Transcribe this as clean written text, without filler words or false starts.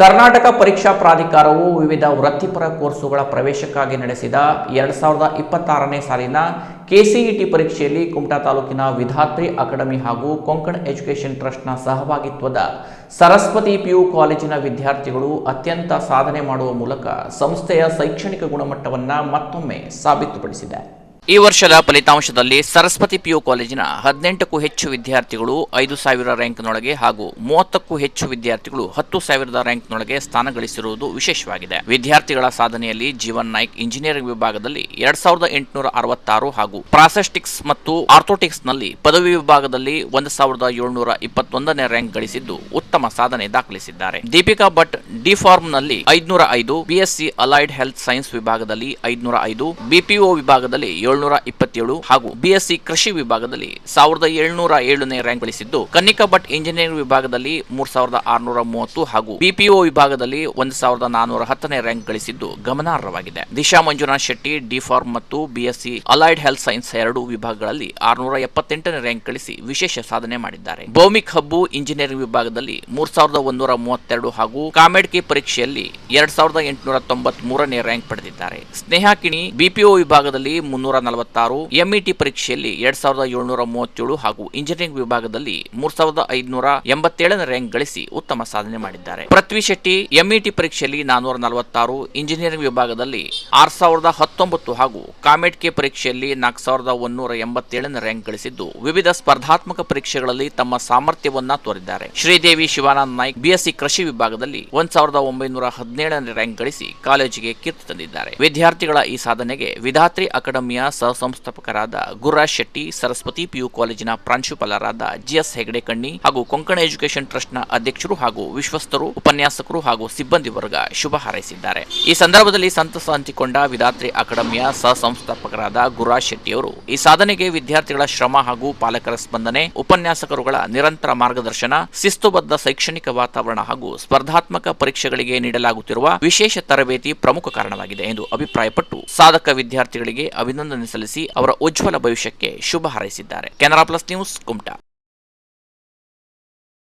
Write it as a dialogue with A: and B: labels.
A: ಕರ್ನಾಟಕ ಪರೀಕ್ಷಾ ಪ್ರಾಧಿಕಾರವು ವಿವಿಧ ವೃತ್ತಿಪರ ಕೋರ್ಸುಗಳ ಪ್ರವೇಶಕ್ಕಾಗಿ ನಡೆಸಿದ 2026ನೇ ಸಾಲಿನ ಕೆಸಿಇಟಿ ಪರೀಕ್ಷೆಯಲ್ಲಿ ಕುಮಟಾ ತಾಲೂಕಿನ ವಿಧಾತ್ರಿ ಅಕಾಡೆಮಿ ಹಾಗೂ ಕೊಂಕಣ ಎಜುಕೇಷನ್ ಟ್ರಸ್ಟ್ನ ಸಹಭಾಗಿತ್ವದ ಸರಸ್ವತಿ ಪಿಯು ಕಾಲೇಜಿನ ವಿದ್ಯಾರ್ಥಿಗಳು ಅತ್ಯಂತ ಸಾಧನೆ ಮಾಡುವ ಮೂಲಕ ಸಂಸ್ಥೆಯ ಶೈಕ್ಷಣಿಕ ಗುಣಮಟ್ಟವನ್ನು ಮತ್ತೊಮ್ಮೆ ಸಾಬೀತುಪಡಿಸಿದೆ. ಈ ವರ್ಷದ ಫಲಿತಾಂಶದಲ್ಲಿ ಸರಸ್ವತಿ ಪಿಯು ಕಾಲೇಜಿನ 18ಕ್ಕೂ ಹೆಚ್ಚು ವಿದ್ಯಾರ್ಥಿಗಳು 5,000 ರ್ಯಾಂಕ್ನೊಳಗೆ ಹಾಗೂ 30ಕ್ಕೂ ಹೆಚ್ಚು ವಿದ್ಯಾರ್ಥಿಗಳು 10,000 ರ್ಯಾಂಕ್ನೊಳಗೆ ಸ್ಥಾನ ಗಳಿಸಿರುವುದು ವಿಶೇಷವಾಗಿದೆ. ವಿದ್ಯಾರ್ಥಿಗಳ ಸಾಧನೆಯಲ್ಲಿ ಜೀವನ್ ನಾಯ್ಕ್ ಇಂಜಿನಿಯರಿಂಗ್ ವಿಭಾಗದಲ್ಲಿ 2,866 ಹಾಗೂ ಪ್ರಾಸೆಸ್ಟಿಕ್ಸ್ ಮತ್ತು ಆರ್ಥೋಟಿಕ್ಸ್ನಲ್ಲಿ ಪದವಿ ವಿಭಾಗದಲ್ಲಿ 1,721ನೇ ರ್ಯಾಂಕ್ ಗಳಿಸಿದ್ದು ಉತ್ತಮ ಸಾಧನೆ ದಾಖಲಿಸಿದ್ದಾರೆ. ದೀಪಿಕಾ ಭಟ್ ಡಿ ಫಾರ್ಮ್ನಲ್ಲಿ 505, ಬಿಎಸ್ಸಿ ಅಲೈಡ್ ಹೆಲ್ತ್ ಸೈನ್ಸ್ ವಿಭಾಗದಲ್ಲಿ 505, ಬಿಪಿಒ ವಿಭಾಗದಲ್ಲಿ 727 ಹಾಗೂ ಬಿಎಸ್ಸಿ ಕೃಷಿ ವಿಭಾಗದಲ್ಲಿ 1,707ನೇ ರ್ಯಾಂಕ್ ಗಳಿಸಿದ್ದು, ಕನ್ನಿಕಾ ಭಟ್ ಇಂಜಿನಿಯರಿಂಗ್ ವಿಭಾಗದಲ್ಲಿ 3,630 ಹಾಗೂ ಬಿಪಿಒ ವಿಭಾಗದಲ್ಲಿ 1,410ನೇ ರ್ಯಾಂಕ್ ಗಳಿಸಿದ್ದು ಗಮನಾರ್ಹವಾಗಿದೆ. ದಿಶಾ ಮಂಜುನಾಥ್ ಶೆಟ್ಟಿ ಡಿ ಫಾರ್ಮ್ ಮತ್ತು ಬಿಎಸ್ಸಿ ಅಲೈಡ್ ಹೆಲ್ತ್ ಸೈನ್ಸ್ ಎರಡೂ ವಿಭಾಗಗಳಲ್ಲಿ 678ನೇ ರ್ಯಾಂಕ್ ಗಳಿಸಿ ವಿಶೇಷ ಸಾಧನೆ ಮಾಡಿದ್ದಾರೆ. ಭೌಮಿಕ್ ಹಬ್ಬು ಇಂಜಿನಿಯರಿಂಗ್ ವಿಭಾಗದಲ್ಲಿ 3,132 ಹಾಗೂ ಕಾಮೆಡ್ಕೆ ಪರೀಕ್ಷೆಯಲ್ಲಿ 2,893ನೇ ರ್ಯಾಂಕ್ ಪಡೆದಿದ್ದಾರೆ. ಸ್ನೇಹಾ ಕಿಣಿ ಬಿಪಿಒ ವಿಭಾಗದಲ್ಲಿ 346, ಎಂಇಟಿ ಪರೀಕ್ಷೆಯಲ್ಲಿ 2,737 ಹಾಗೂ ಇಂಜಿನಿಯರಿಂಗ್ ವಿಭಾಗದಲ್ಲಿ 3,587ನೇ ರ್ಯಾಂಕ್ ಗಳಿಸಿ ಉತ್ತಮ ಸಾಧನೆ ಮಾಡಿದ್ದಾರೆ. ಪೃಥ್ವಿ ಶೆಟ್ಟಿ ಎಂಇಟಿ ಪರೀಕ್ಷೆಯಲ್ಲಿ 446, ಇಂಜಿನಿಯರಿಂಗ್ ವಿಭಾಗದಲ್ಲಿ 6,019 ಹಾಗೂ ಕಾಮೆಡ್ಕೆ ಪರೀಕ್ಷೆಯಲ್ಲಿ 4,187ನೇ ರ್ಯಾಂಕ್ ಗಳಿಸಿದ್ದು ವಿವಿಧ ಸ್ಪರ್ಧಾತ್ಮಕ ಪರೀಕ್ಷೆಗಳಲ್ಲಿ ತಮ್ಮ ಸಾಮರ್ಥ್ಯವನ್ನ ತೋರಿದ್ದಾರೆ. ಶ್ರೀದೇವಿ ಶಿವಾನಂದ್ ನಾಯ್ಕ್ ಬಿಎಸ್ಸಿ ಕೃಷಿ ವಿಭಾಗದಲ್ಲಿ 1,917ನೇ ರ್ಯಾಂಕ್ ಗಳಿಸಿ ಕಾಲೇಜಿಗೆ ಕೀರ್ತಿ ತಂದಿದ್ದಾರೆ. ವಿದ್ಯಾರ್ಥಿಗಳ ಈ ಸಾಧನೆಗೆ ವಿಧಾತ್ರಿ ಅಕಾಡೆಮಿಯ ಸಹ ಸಂಸ್ಥಾಪಕರಾದ ಗುರುರಾಜ್ ಶೆಟ್ಟಿ, ಸರಸ್ವತಿ ಪಿಯು ಕಾಲೇಜಿನ ಪ್ರಾಂಶುಪಾಲರಾದ ಜಿಎಸ್ ಹೆಗಡೆ ಕಣ್ಣಿ ಹಾಗೂ ಕೊಂಕಣ ಎಜುಕೇಷನ್ ಟ್ರಸ್ಟ್ನ ಅಧ್ಯಕ್ಷರು ಹಾಗೂ ವಿಶ್ವಸ್ತರು, ಉಪನ್ಯಾಸಕರು ಹಾಗೂ ಸಿಬ್ಬಂದಿ ವರ್ಗ ಶುಭ ಹಾರೈಸಿದ್ದಾರೆ. ಈ ಸಂದರ್ಭದಲ್ಲಿ ಸಂತಸ ಹಂಚಿಕೊಂಡ ವಿಧಾತ್ರಿ ಅಕಾಡೆಮಿಯ ಸಹ ಸಂಸ್ಥಾಪಕರಾದ ಗುರುರಾಜ್ ಶೆಟ್ಟಿಯವರು ಈ ಸಾಧನೆಗೆ ವಿದ್ಯಾರ್ಥಿಗಳ ಶ್ರಮ ಹಾಗೂ ಪಾಲಕರ ಸ್ಪಂದನೆ, ಉಪನ್ಯಾಸಕರುಗಳ ನಿರಂತರ ಮಾರ್ಗದರ್ಶನ, ಶಿಸ್ತುಬದ್ಧ ಶೈಕ್ಷಣಿಕ ವಾತಾವರಣ ಹಾಗೂ ಸ್ಪರ್ಧಾತ್ಮಕ ಪರೀಕ್ಷೆಗಳಿಗೆ ನೀಡಲಾಗುತ್ತಿರುವ ವಿಶೇಷ ತರಬೇತಿ ಪ್ರಮುಖ ಕಾರಣವಾಗಿದೆ ಎಂದು ಅಭಿಪ್ರಾಯಪಟ್ಟು ಸಾಧಕ ವಿದ್ಯಾರ್ಥಿಗಳಿಗೆ ಅಭಿನಂದನೆ ಸಲ್ಲಿಸಿ ಅವರ ಉಜ್ವಲ ಭವಿಷ್ಯಕ್ಕೆ ಶುಭ ಹಾರೈಸಿದ್ದಾರೆ. Canara plus news Kumta.